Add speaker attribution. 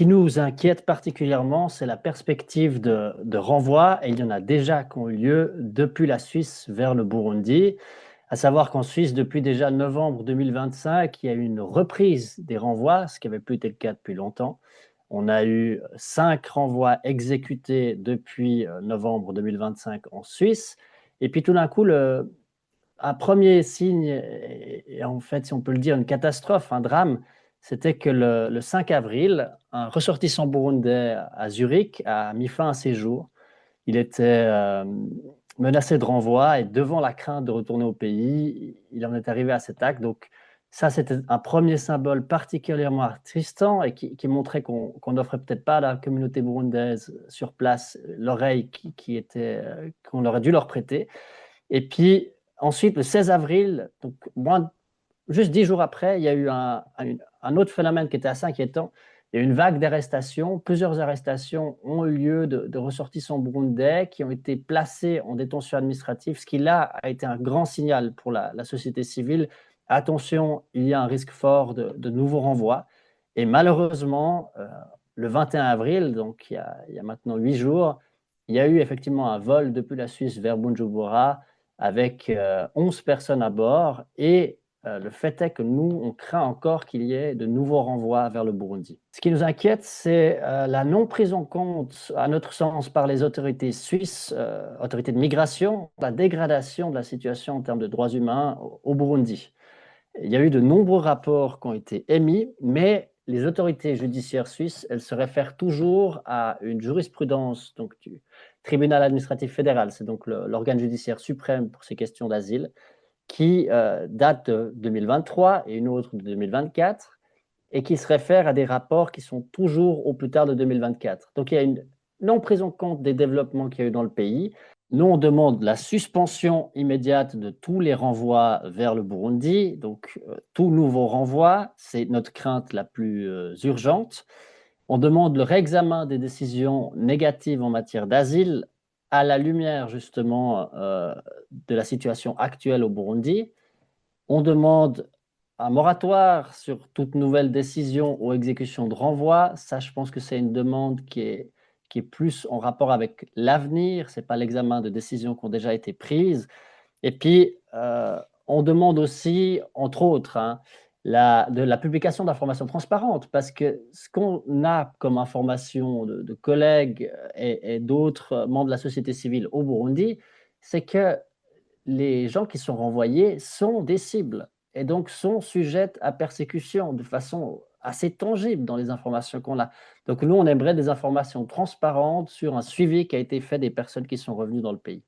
Speaker 1: qui nous inquiète particulièrement, c'est la perspective de renvoi, et il y en a déjà qui ont eu lieu depuis la Suisse vers le Burundi. À savoir qu'en Suisse, depuis déjà novembre 2025, il y a eu une reprise des renvois, ce qui n'avait plus été le cas depuis longtemps. On a eu 5 renvois exécutés depuis novembre 2025 en Suisse. Et puis tout d'un coup, un premier signe, et en fait, si on peut le dire, une catastrophe, un drame, c'était que le 5 avril, un ressortissant burundais à Zurich a mis fin à ses jours. Il était menacé de renvoi et devant la crainte de retourner au pays, il en est arrivé à cet acte. Donc ça, c'était un premier symbole particulièrement attristant et qui montrait qu'on n'offrait peut-être pas à la communauté burundaise sur place l'oreille qu'on aurait dû leur prêter. Et puis ensuite, le 16 avril, donc juste 10 jours après, il y a eu un autre phénomène qui était assez inquiétant. Il y a eu une vague d'arrestations. Plusieurs arrestations ont eu lieu de ressortissants burundais qui ont été placés en détention administrative, ce qui là a été un grand signal pour la société civile. Attention, il y a un risque fort de nouveaux renvois. Et malheureusement, le 21 avril, donc il y a maintenant 8 jours, il y a eu effectivement un vol depuis la Suisse vers Bujumbura avec 11 personnes à bord et le fait est que nous, on craint encore qu'il y ait de nouveaux renvois vers le Burundi. Ce qui nous inquiète, c'est la non prise en compte, à notre sens, par les autorités suisses, autorités de migration, la dégradation de la situation en termes de droits humains au Burundi. Il y a eu de nombreux rapports qui ont été émis, mais les autorités judiciaires suisses, elles se réfèrent toujours à une jurisprudence donc, du tribunal administratif fédéral, c'est donc l'organe judiciaire suprême pour ces questions d'asile, qui date de 2023 et une autre de 2024, et qui se réfère à des rapports qui sont toujours au plus tard de 2024. Donc il y a une non prise en compte des développements qu'il y a eu dans le pays. Nous, on demande la suspension immédiate de tous les renvois vers le Burundi. Donc tout nouveau renvoi, c'est notre crainte la plus urgente. On demande le réexamen des décisions négatives en matière d'asile à la lumière justement de la situation actuelle au Burundi. On demande un moratoire sur toute nouvelle décision ou exécution de renvoi. Ça, je pense que c'est une demande qui est plus en rapport avec l'avenir. Ce n'est pas l'examen de décisions qui ont déjà été prises. Et puis, on demande aussi, entre autres, de la publication d'informations transparentes, parce que ce qu'on a comme information de collègues et d'autres membres de la société civile au Burundi, c'est que les gens qui sont renvoyés sont des cibles et donc sont sujettes à persécution de façon assez tangible dans les informations qu'on a. Donc nous, on aimerait des informations transparentes sur un suivi qui a été fait des personnes qui sont revenues dans le pays.